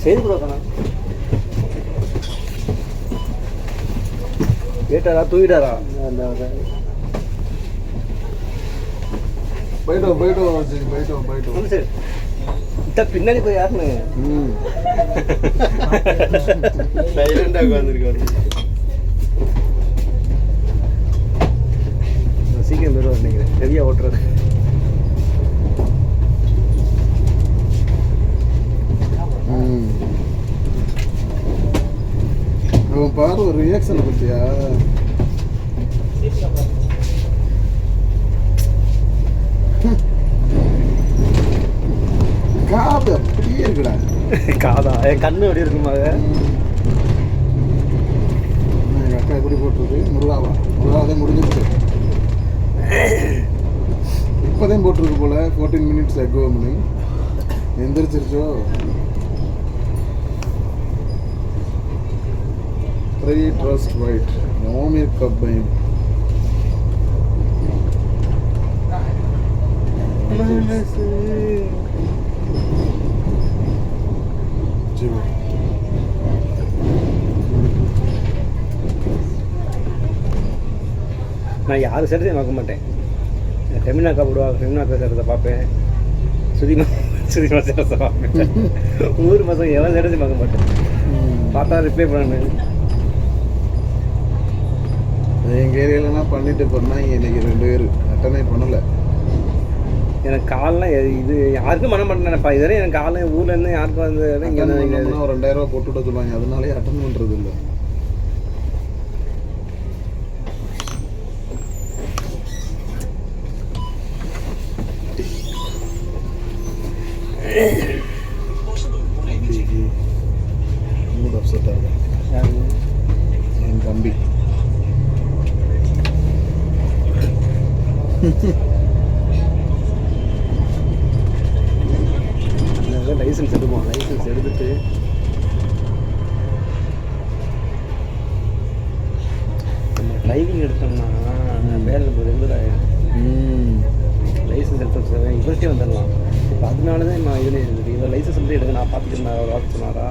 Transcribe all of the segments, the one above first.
சரி கொடுக்கணும். கேட்டாரா தூக்கிட்டாரா? போயிட்டோம் போயிட்டோம் சரி போயிட்டோம் போயிட்டோம். சரி இந்த பின்னாடி போய் யாருன்னு சைலண்டாக உட்காந்துருக்காரு. சீக்கிரம் போயிடுவார் நினைக்கிறேன். சரியா ஓட்டுறது. அவன் பாரு ஒரு ரியாக்ஷனை பத்தியா? காது அப்படியே இருக்குடா. காதா என் கண்ணு அப்படி இருக்குமாக. எங்கள் அக்கா எப்படி போட்டிருக்கு? முருகாவதே முடிஞ்சிருக்கு. இப்போதான் போட்டிருக்கு போல 14 minutes ago மணி. எந்திரிச்சிருச்சோ? Trust white. No milk cup babe. நான் யார் சேர்த்தையும் பார்க்க மாட்டேன். ஃபெமினாக்கா போடுவாங்க, ஃபெமினாக்கா சேர்த்தை பார்ப்பேன். சுதிமா சேர்த்தை பார்ப்பேன். ஊர் மாதம் எவன் சேர்த்தையும் பார்க்க மாட்டேன். பார்த்தா ரிப்ளை பண்ணேன். எங்கள் ஏரியாலலாம் பண்ணிட்டு போனால் இன்னைக்கு 2 பேர் அட்டனே பண்ணலை. எனக்கு காலெலாம் இது யாருக்கும் பண்ண மாட்டேன்ப்பா. இதுவரை எனக்கு காலை ஊர்லேருந்து யாருக்கும் வந்து இங்கே ஒரு 2000 ரூபா போட்டு விட சொல்லுவாங்க. அதனாலே அட்டன் பண்ணுறது இல்லை. மூட் அப்செட் ஆகும் என் தம்பி. லைசன்ஸ் எடுப்போம். லைசன்ஸ் எடுத்துட்டு நம்ம டிரைவிங் எடுத்தோம்னா வேலை ரெகுலர் ஆகிடும். லைசன்ஸ் எடுத்து இவர்கிட்டே வந்துடலாம். இப்போ அதனால தான் நான் இதில் இவர் லைசன்ஸ் வந்து எடுக்க நான் பார்த்துட்டு அவர் வாக்கு சொன்னாரா,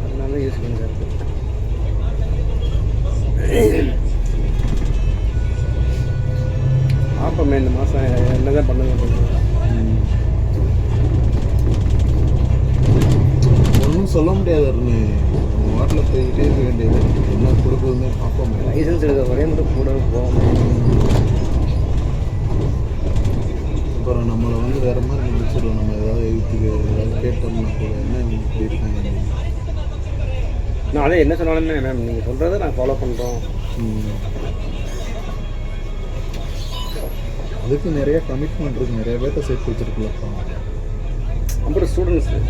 அதனால தான் யூஸ் பண்ணிக்கிறது. பார்ப்போமே இந்த மாதம் என்ன தான் பண்ணுங்க. ஒன்றும் சொல்ல முடியாது. வாட்டில் போய்கிட்டே இருக்க வேண்டியது. என்ன கொடுக்குதுன்னு பார்ப்போம். லைசன்ஸ் எடுக்க ஒரே மட்டும் கூட போகணும். அப்புறம் நம்மளை வந்து வேறு மாதிரி முடிச்சிடுவோம். நம்ம ஏதாவது எழுத்துக்கு ஏதாவது கேட்டோம்னா கூட என்ன இப்படி இருக்காங்க. நான் அதே என்ன சொன்னாலுமே மேம் நீங்கள் சொல்கிறத நான் ஃபாலோ பண்ணுறோம். அதுக்கு நிறைய கமிட்மெண்ட் இருக்குது. நிறைய பேர்த்த சேர்த்து வச்சுருக்குல்லப்பா. அப்புறம் ஸ்டூடெண்ட்ஸு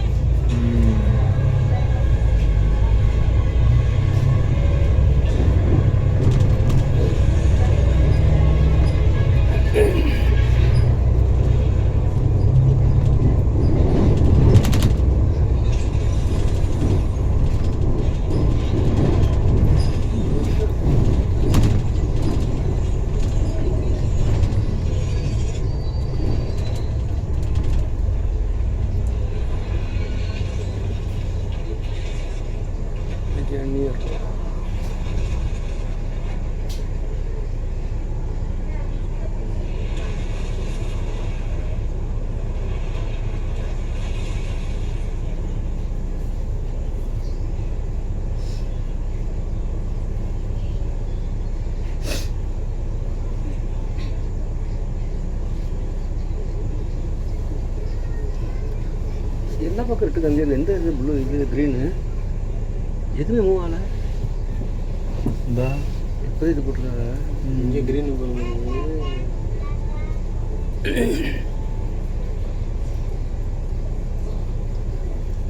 எல்லா பக்கம் இருக்குது. அந்த எந்த இது ப்ளூ இது க்ரீனு எதுவுமே மூவ் ஆகலை. இந்த எப்போ இது போட்டுருக்காங்க. இங்கே க்ரீன்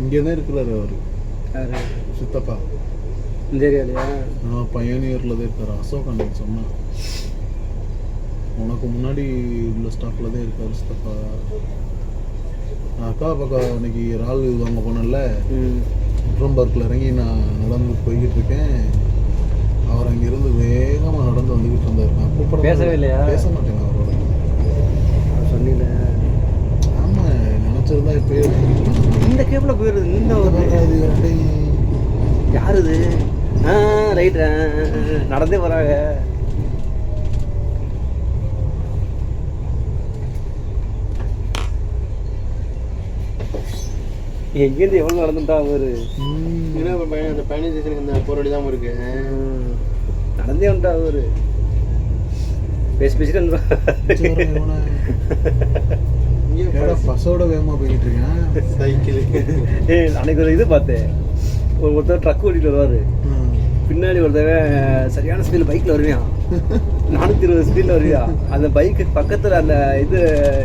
இங்கே தான் இருக்கிறாரு அவர். யார்? சித்தப்பா. இந்த ஏரியாலையா? பையனியரில் தான் இருக்கார். அசோக் அன்னைக்கு சொன்னான், உனக்கு முன்னாடி உள்ள ஸ்டாப்பில் தான் இருக்கார் சித்தப்பா. நான் அக்கா பக்கம் அன்னைக்கு இறால் வாங்க போனேன்ல, பார்க்கில் இறங்கி நான் நடந்து போய்கிட்டு இருக்கேன். அவர் அங்கேருந்து வேகமாக நடந்து வந்துக்கிட்டு இருந்தார். நான் கூப்பிட பேசவே இல்லையா? பேச மாட்டேங்க அவரோட. சொன்னீங்க. ஆமாம், நினச்சிருந்தா இப்போ இந்த கேப்பில் போயிடுது. இந்த யார் இது? ரைட்டு, நடந்தே வராங்க. எங்கேருந்து எவ்வளோ நடந்துட்டா அவரு? அந்த பயணி ஸ்டேஷனுக்கு இந்த போராடி தான் இருக்கு. நடந்தே வந்துட்டா அவரு. பேசிட்டு வந்துடுவா. பஸ்ஸோட வேகமாக போய்கிட்டு இருக்கேன் சைக்கிள். அன்னைக்கு ஒரு இது பார்த்தேன். ஒருத்தர் ட்ரக் ஓட்டிட்டு வருவார், பின்னாடி ஒருத்தவன் சரியான ஸ்பீடில் பைக்கில் வருவான். 420 ஸ்பீடில் வருவியா. அந்த பைக்கு பக்கத்தில் அந்த இது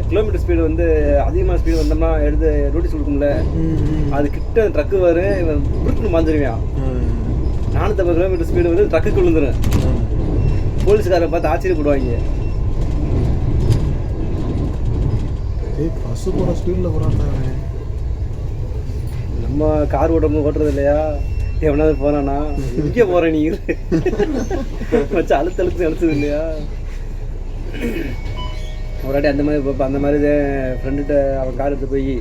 கிலோமீட்டர் ஸ்பீடு வந்து அதிகமான ஸ்பீடு வந்தோம்னா எடுத்து நோட்டீஸ் கொடுக்கும்ல, அது கிட்ட ட்ரக்கு வரும், இவன் புருக்குன்னு மாந்துருவான். 450 கிலோமீட்டர் ஸ்பீடு வந்து ட்ரக்குக்கு விழுந்துடும். போலீஸ்காரை பார்த்து ஆச்சரியப்படுவாங்க. பஸ்ஸு போகிற ஸ்பீடில் போகிறாங்க. நம்ம கார் ஓட்டுறது இல்லையா? எவனாவது போறானா? எங்கே போற நீ? வச்சு அழுத்து அழுத்தது இல்லையா? ஒரு வாட்டி அந்த மாதிரி பார்ப்பேன். அந்த மாதிரி ஃப்ரெண்டுகிட்ட அவன் கார் எடுத்து போய்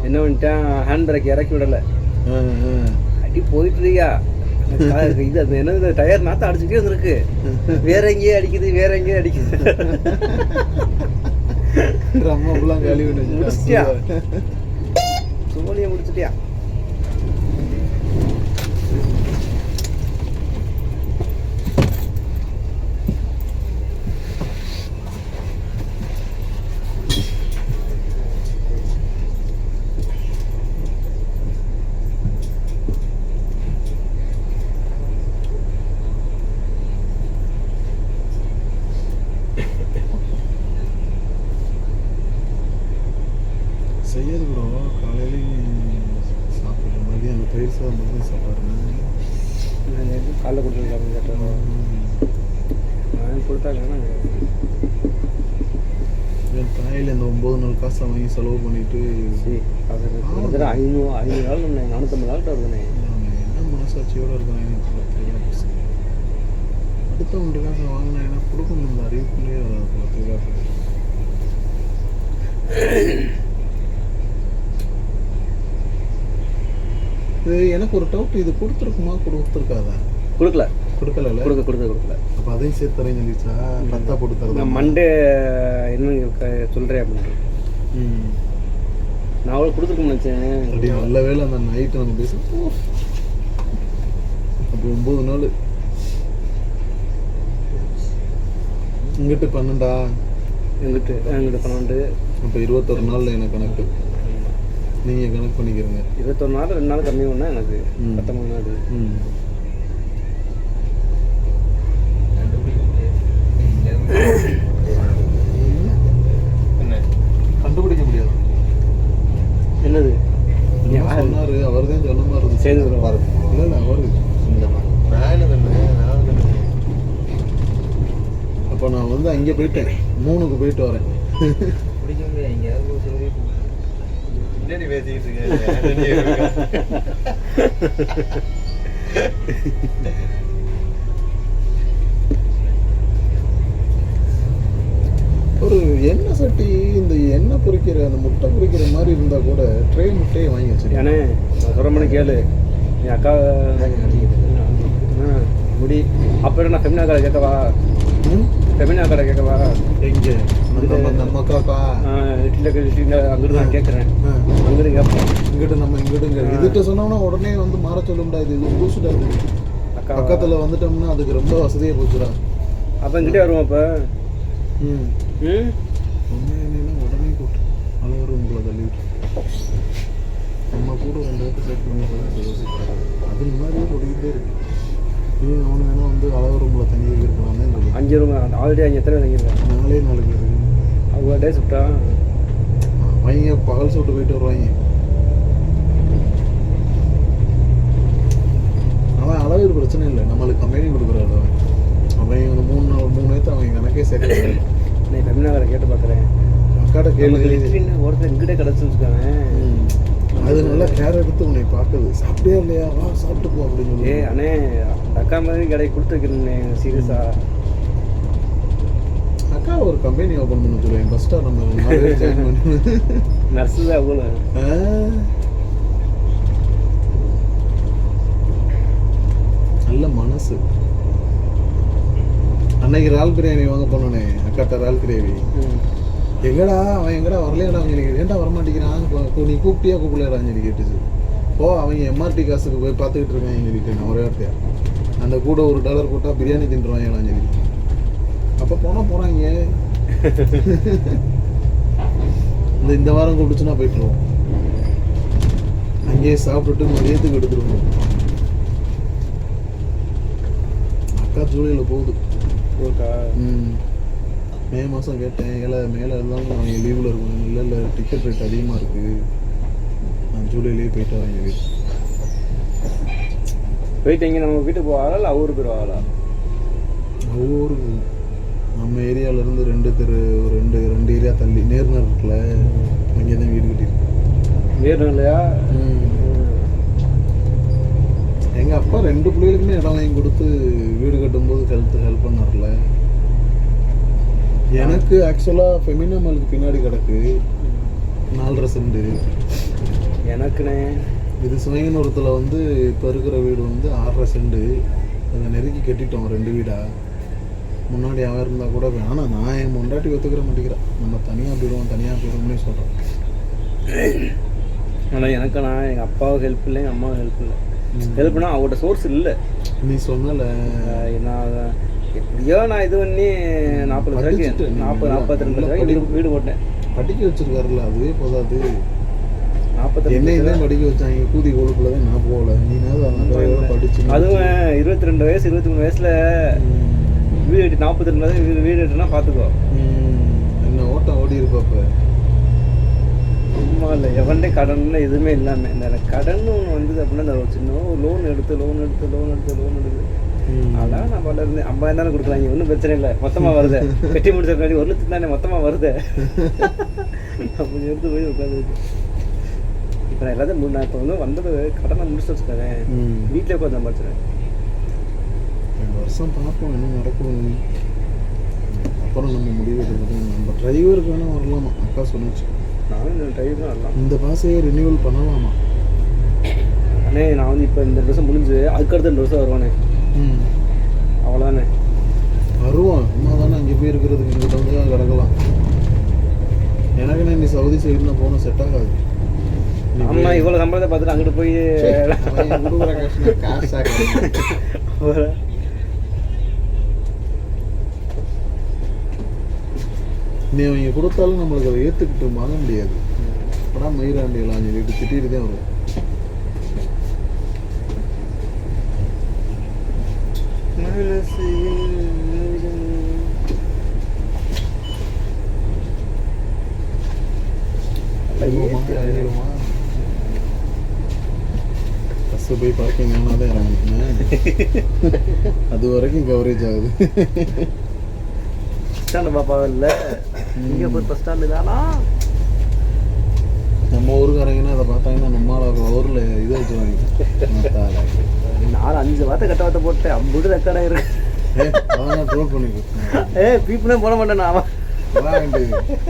என்ன பண்ணிட்டேன், ஹேண்ட் பிரேக் இறக்கி விடலை. அடி போயிட்டு இருக்கியா இது, அது என்ன டயர் நாற்றம் அடிச்சுட்டே வந்துருக்கு. வேற எங்கேயே அடிக்குது. முடிச்சிட்டியா? சோழியை முடிச்சிட்டியா? செய்யாது ப்ரோ. காலையிலையும் சாப்பிட்ற மதியம் அந்த பயிர் சாதம் மட்டும் சாப்பிட்றேன். காலைல கொடுத்துருக்காங்க கேட்டோம். கொடுத்தாங்க. என் தாயில் இந்த 9 நாள் காசை வாங்கி செலவு பண்ணிட்டு அது 500 நாள் 450 நாள் வருதுண்ணே. என்ன மனசாட்சியோடு இருக்காங்க. அடுத்த 1 காசை வாங்கினா ஏன்னா கொடுக்கணும், இந்த அறிவிப்புலேயே வராது காசு. இது எனக்கு ஒரு டவுட், இது கொடுத்துருக்குமா கொடுத்துருக்காதா? கொடுக்கல. அப்போ அதையும் சேர்த்து தரேன்னு சொல்லிச்சா? பத்தா போட்டு தரேன். மண்டே என்ன சொல்கிறேன் அப்படின்ட்டு நான் அவ்வளோ கொடுத்துருக்கேன்னு நினச்சேன். அப்படி நல்ல வேலை அந்த நைட்டு நம்ம பேச அப்போ 9 நாள் இங்கிட்டு 12. எங்கிட்ட 12. அப்போ 21 நாளில் எனக்கு கணக்கு. நீங்கள் கணக்கு பண்ணிக்கிறீங்க. 21 நாள் 2 நாள் கம்மி பண்ணால் எனக்கு 19 நாள். கண்டுபிடிக்க முடியாது. என்னது சொன்னார்? அவர் தான் சொன்ன மாதிரி இருந்து செய்து இல்லை அவரு இந்த அப்போ நான் வந்து அங்கே போயிட்டேன், 3க்கு போயிட்டு வரேன். பிடிக்க முடியாது. எங்கேயாவது பின்னாடி பேசிக்கிட்டு இருக்கேன். ஒரு எண்ணெய் சட்டி, இந்த எண்ணெய் பொரிக்கிற அந்த முட்டை பொரிக்கிற மாதிரி இருந்தால் கூட ட்ரே முட்டையை வாங்கி வச்சுருக்கேன். ஏன்னா நான் சொல்கிற மாதிரி கேளு. என் அக்கா முடி அப்போ நான் ஃபெமினா கடை கேட்கவா? ஃபெமினா கடை கேட்கவா? எங்கே நம்ம அக்காக்கா இட்லியில் அங்கிட்டு நான் கேட்குறேன். அங்கிட்டு கேட்பேன். இங்கிட்டு இதுகிட்ட சொன்னோம்னா உடனே வந்து மாற சொல்ல முடியாது. இது பூசுடாது. அக்கா பக்கத்தில் வந்துட்டோம்னா அதுக்கு ரொம்ப வசதியாக போச்சுடா. அப்போ இங்கிட்டே வருவோம். அப்போ என்னன்னா உடனே கூட்டு அளவு உங்களை தள்ளிவிட்டு நம்ம கூட 2 இடத்துல செட் பண்ணி அது மாதிரியே ஓடிக்கிட்டே இருக்கு. அவனு வேணா வந்து அளவு ரூமில் தங்கி இருக்கலாம் தான் 5 ரூம் ஆல்ரெடி அங்கே எத்தனை தங்கியிருக்கேன். 4 பேர் அவங்க டே ஷிஃப்ட்டா அவங்க பகல் ஷிஃப்ட்டு போயிட்டு வருவாங்க. ஆனால் நமக்கு லிட்டரின்னு ஒருத்தர் இங்கிட்டே கிடச்சுன்னு வச்சுக்கோங்க. அது நல்லா கேர் எடுத்து உன்னை பார்க்குது. சாப்பிட்டியா இல்லையா, வா சாப்பிட்டு போ அப்படின்னு சொல்லி. அண்ணே அந்த அக்கா மாதிரி கடை கொடுத்து வைக்கிறேண்ணே சீரியஸா. அக்கா ஒரு கம்பெனி ஓப்பன் பண்ண சொல்லுவேன், பஸ் ஸ்டார் நம்ம ஜாயின் பண்ணி. நர்ஸு தான் அவ்வளோ. நல்ல மனசு. அன்னைக்கு இறால் பிரியாணி வாங்க போனோன்னே அக்காட்ட இறால் கிரேவி. எங்கடா அவன் எங்கடா வரலையாடா சொல்லி ஏன்டா வரமாட்டேங்கிறான், நீ கூப்பிட்டியா கூப்பிடலான்னு சொல்லி கேட்டுச்சு. அவங்க எம்ஆர்டி காசுக்கு போய் பார்த்துக்கிட்டு இருக்காங்க சொல்லிட்டு நான் ஒரே வார்த்தையா அந்த கூட $1 போட்டால் பிரியாணி தின்றுவாங்களான்னு சொல்லி. அப்போ போனால் போகிறாங்க. இந்த வாரம் கூப்பிடுச்சுன்னா போயிட்டுருவோம். அங்கேயே சாப்பிட்டுட்டு மதியத்துக்கு எடுத்துருவோம். அக்கா ஜூலையில் போகுது. மே மாதம் கேட்டேன், மேலே இருந்தாலும் அவங்க லீவில் இருக்கும். இல்லை டிக்கெட் ரேட் அதிகமாக இருக்குது, நான் ஜூலையிலேயே போயிட்டு வரேன் வீட்டு. போயிட்டு இங்கே நம்ம வீட்டுக்கு போவாங்களா இல்லை ஊருக்கு போயிடுவாங்களா? ஊருக்கு நம்ம ஏரியாவிலேருந்து 2 தெரு 2 ஏரியா தள்ளி நேர்னர் இருக்குல்ல, அங்கே தான் வீடு கட்டியிருக்கு. நேர்னர் இல்லையா? எங்கள் அப்பா 2 பிள்ளைகளுக்குமே இடம் வாங்கி கொடுத்து வீடு கட்டும்போது ஹெல்ப் பண்ணார்ல. எனக்கு ஆக்சுவலாக ஃபெமினா மாலுக்கு பின்னாடி கிடக்கு 4.5 சென்ட். எனக்குண்ணே இது சிவங்கனூரத்தில் வந்து இப்போ இருக்கிற வீடு வந்து 6.5 சென்ட். அதை நெருக்கி கட்டிட்டோம் 2 வீடா. முன்னாடி அவன் இருந்தால் கூட ஆனால் நான் என் முண்டாட்டி ஒத்துக்கிற மாட்டேங்கிறேன். நம்ம தனியாக போயிடுவோம்னே சொல்கிறேன். ஆனால் எனக்கு நான் எங்கள் அப்பாவுக்கு ஹெல்ப் இல்லை, எங்கள் அம்மாவுக்கு ஹெல்ப் இல்லை. ஹெல்ப்னா அவங்கள்ட்ட சோர்ஸ் இல்லை. நீ சொன்னல நான் எப்படியோ நான் இது பண்ணி 40 லட்சம் 42 லட்சம் வீடு போட்டேன். படிக்க வச்சிருக்காருல்ல, அதுவே போதாது. 42 என்னையும் படிக்க வச்சாங்க, கூதி கோளுக்குள்ள தான் நான் போகல. நீனாவது படிச்சு அதுவும் 22 வயசு 23 வயசுல வீடு கட்டி 42 வயசு வீடு கட்டினா பார்த்துக்கோ என்ன ஓட்டம் ஓடி இருப்பாப்ப. சும்மா இல்லை எவன்டே கடன்ல எதுவுமே இல்லாமல் இந்த கடன் ஒன்று வந்தது அப்படின்னா இந்த சின்ன லோன் எடுத்து அதான் நான் இருந்தேன். 50,000 தானே கொடுக்கலாங்க, ஒன்றும் பிரச்சனை இல்லை, மொத்தமாக வருது. கட்டி முடிச்சிருக்காங்க 1 லட்சம் தானே மொத்தமாக வருது அப்படி எடுத்து போய் உட்காந்துருக்கு. இப்போ நான் எல்லாத்தையும் நான் இப்போ வந்து வந்தது கடனை முடிச்சு வச்சுக்கிறேன். வீட்டிலே உட்காந்து சம்பாதிச்சிடுறேன். 2 வருஷம் பார்ப்போம் என்ன நடக்கும். அப்புறம் நம்ம முடிவு எடுக்கணும். நம்ம டிரைவருக்கு வேணால் வரலாமா, அக்கா சொன்னிச்சு. நானும் இந்த டிரைவர் தான் வரலாம். இந்த பாஸையே ரினியூவல் பண்ணலாமா? அண்ணே நான் வந்து இப்போ இந்த வருஷம் முடிஞ்சு அதுக்கடுத்து 2 வருஷம் வருவானே. அவ்வளோதானே வருவோம். அம்மா தானே அங்கே போய் இருக்கிறதுக்கு இங்கிட்ட வந்து தான் கிடக்கலாம். எனக்குன்னு நீ சவுதி சைடுனா போனால் செட் ஆகாது. ஆமாம் இவ்வளோ சம்பளத்தை பார்த்துட்டு அங்கிட்டு போய் நீ அவங்க கொடுத்தாலும் நம்மளுக்கு அதை ஏற்றுக்கிட்டு வாங்க முடியாது. அப்புறம் மயிராண்டியெல்லாம் சொல்லிட்டு திட்டிட்டு தான் வரும். பஸ்ஸு போய் பார்க்கிங் ஆனால் தான் இறங்கணும். அது வரைக்கும் கவரேஜ் ஆகுது. ஸ்டாண்டு பாப்பாவும் இல்லை, இங்கே போய் பஸ் ஸ்டாண்டு தானா. நம்ம ஊருக்காரங்கன்னா அதை பார்த்தாங்கன்னா நம்மளால ஊரில் இதை வச்சுருவாங்க. 4-5 வார்த்தை கட்ட வார்த்தை போட்டேன். 50 ரெக்கார்டாக இருக்கு. அதெல்லாம் ட்ரோல் பண்ணிக்கலாம். பீப்புனே போட மாட்டேன் நான்.